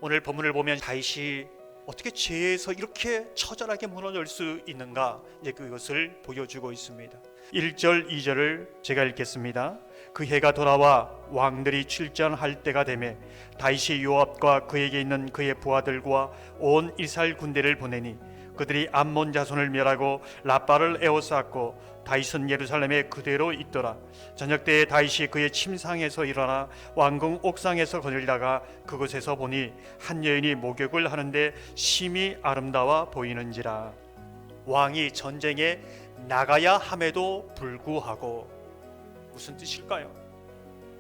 오늘 본문을 보면 다윗이 어떻게 죄에서 이렇게 처절하게 무너질 수 있는가, 이제 그것을 보여주고 있습니다. 1절 2절을 제가 읽겠습니다. 그 해가 돌아와 왕들이 출전할 때가 되매 다윗이 요압과 그에게 있는 그의 부하들과 온 이스라엘 군대를 보내니 그들이 암몬 자손을 멸하고 라빠를 에워쌌고 다윗은 예루살렘에 그대로 있더라. 저녁 때에 다윗이 그의 침상에서 일어나 왕궁 옥상에서 거닐다가 그곳에서 보니 한 여인이 목욕을 하는데 심히 아름다워 보이는지라. 왕이 전쟁에 나가야 함에도 불구하고, 무슨 뜻일까요?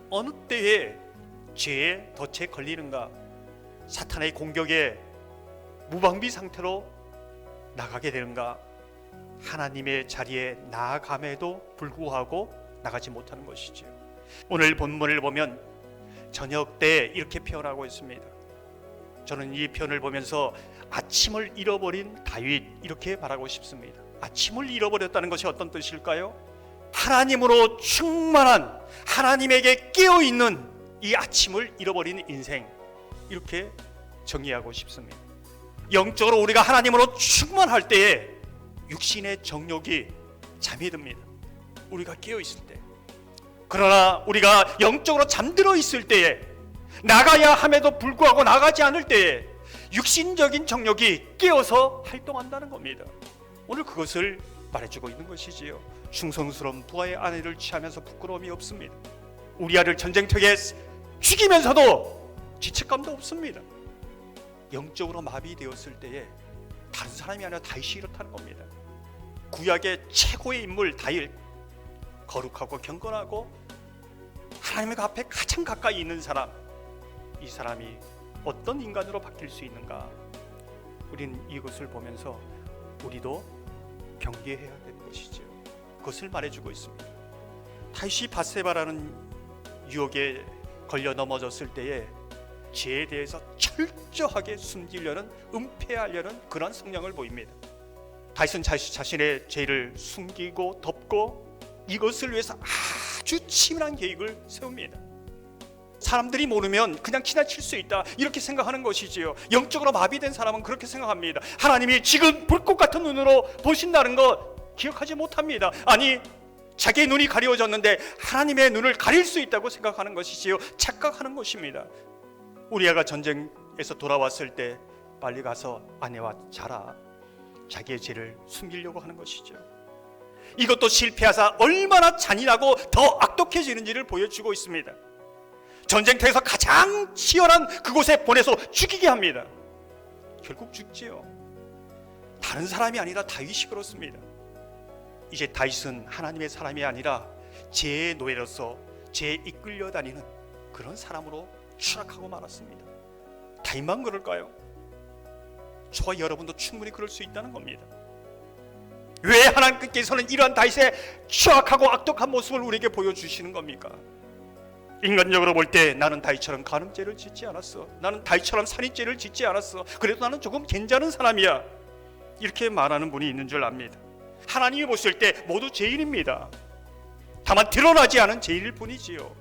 어느 때에 죄에 덫에 걸리는가, 사탄의 공격에 무방비 상태로 나가게 되는가, 하나님의 자리에 나아감에도 불구하고 나가지 못하는 것이지요. 오늘 본문을 보면 저녁 때 이렇게 표현하고 있습니다. 저는 이 표현을 보면서 아침을 잃어버린 다윗, 이렇게 말하고 싶습니다. 아침을 잃어버렸다는 것이 어떤 뜻일까요? 하나님으로 충만한, 하나님에게 깨어있는 이 아침을 잃어버린 인생, 이렇게 정의하고 싶습니다. 영적으로 우리가 하나님으로 충만할 때에 육신의 정욕이 잠이 듭니다. 우리가 깨어있을 때. 그러나 우리가 영적으로 잠들어 있을 때에, 나가야 함에도 불구하고 나가지 않을 때에 육신적인 정욕이 깨어서 활동한다는 겁니다. 오늘 그것을 말해주고 있는 것이지요. 충성스러운 부하의 아내를 취하면서 부끄러움이 없습니다. 우리아를 전쟁터에 죽이면서도 죄책감도 없습니다. 영적으로 마비되었을 때에 다른 사람이 아니라 다윗이 이렇다는 겁니다. 구약의 최고의 인물 다윗, 거룩하고 경건하고 하나님의 앞에 가장 가까이 있는 사람, 이 사람이 어떤 인간으로 바뀔 수 있는가? 우리는 이것을 보면서 우리도 경계해야 되는 것이죠. 그것을 말해주고 있습니다. 다윗이 밧세바라는 유혹에 걸려 넘어졌을 때에 죄에 대해서 철저하게 숨기려는, 은폐하려는 그런 성향을 보입니다. 다윗은 자신의 죄를 숨기고 덮고 이것을 위해서 아주 치밀한 계획을 세웁니다. 사람들이 모르면 그냥 지나칠 수 있다, 이렇게 생각하는 것이지요. 영적으로 마비된 사람은 그렇게 생각합니다. 하나님이 지금 불꽃 같은 눈으로 보신다는 것 기억하지 못합니다. 아니, 자기의 눈이 가려워졌는데 하나님의 눈을 가릴 수 있다고 생각하는 것이지요. 착각하는 것입니다. 우리아가 전쟁에서 돌아왔을 때 빨리 가서 아내와 자라, 자기의 죄를 숨기려고 하는 것이죠. 이것도 실패하사 얼마나 잔인하고 더 악독해지는지를 보여주고 있습니다. 전쟁터에서 가장 치열한 그곳에 보내서 죽이게 합니다. 결국 죽지요. 다른 사람이 아니라 다윗이 그렇습니다. 이제 다윗은 하나님의 사람이 아니라 죄의 노예로서 죄에 이끌려 다니는 그런 사람으로 추락하고 말았습니다. 다윗만 그럴까요? 저와 여러분도 충분히 그럴 수 있다는 겁니다. 왜 하나님께서는 이러한 다윗의 추악하고 악독한 모습을 우리에게 보여주시는 겁니까? 인간적으로 볼 때 나는 다윗처럼 간음죄를 짓지 않았어, 나는 다윗처럼 살인죄를 짓지 않았어, 그래도 나는 조금 괜찮은 사람이야, 이렇게 말하는 분이 있는 줄 압니다. 하나님이 보실 때 모두 죄인입니다. 다만 드러나지 않은 죄인일 뿐이지요.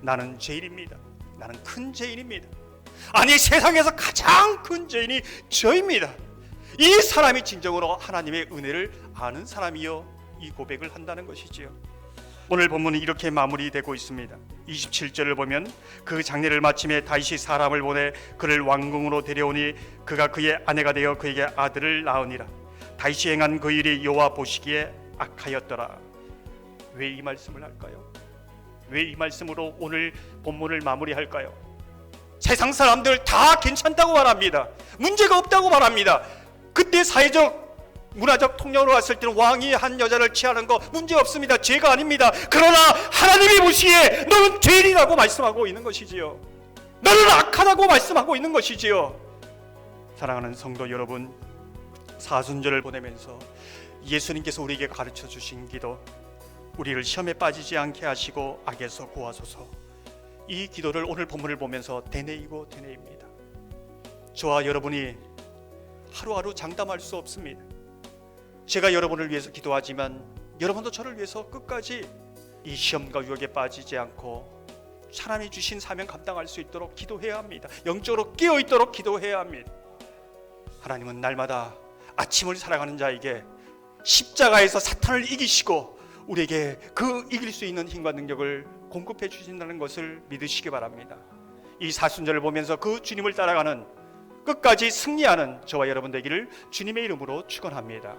나는 죄인입니다. 나는 큰 죄인입니다. 아니, 세상에서 가장 큰 죄인이 저입니다. 이 사람이 진정으로 하나님의 은혜를 아는 사람이요, 이 고백을 한다는 것이지요. 오늘 본문은 이렇게 마무리되고 있습니다. 27절을 보면 그 장례를 마침에 다윗이 사람을 보내 그를 왕궁으로 데려오니 그가 그의 아내가 되어 그에게 아들을 낳으니라. 다윗이 행한 그 일이 여호와 보시기에 악하였더라. 왜 이 말씀을 할까요? 왜 이 말씀으로 오늘 본문을 마무리할까요? 세상 사람들 다 괜찮다고 말합니다. 문제가 없다고 말합니다. 그때 사회적 문화적 통념으로 왔을 때는 왕이 한 여자를 취하는 거 문제 없습니다. 죄가 아닙니다. 그러나 하나님이 보시기에 너는 죄인이라고 말씀하고 있는 것이지요. 너는 악하다고 말씀하고 있는 것이지요. 사랑하는 성도 여러분, 사순절을 보내면서 예수님께서 우리에게 가르쳐 주신 기도, 우리를 시험에 빠지지 않게 하시고 악에서 구하소서, 이 기도를 오늘 본문을 보면서 되뇌이고 되뇌입니다. 저와 여러분이 하루하루 장담할 수 없습니다. 제가 여러분을 위해서 기도하지만 여러분도 저를 위해서 끝까지 이 시험과 유혹에 빠지지 않고 하나님이 주신 사명 감당할 수 있도록 기도해야 합니다. 영적으로 깨어 있도록 기도해야 합니다. 하나님은 날마다 아침을 살아가는 자에게 십자가에서 사탄을 이기시고 우리에게 그 이길 수 있는 힘과 능력을 공급해 주신다는 것을 믿으시기 바랍니다. 이 사순절을 보면서 그 주님을 따라가는 끝까지 승리하는 저와 여러분 되기를 주님의 이름으로 축원합니다.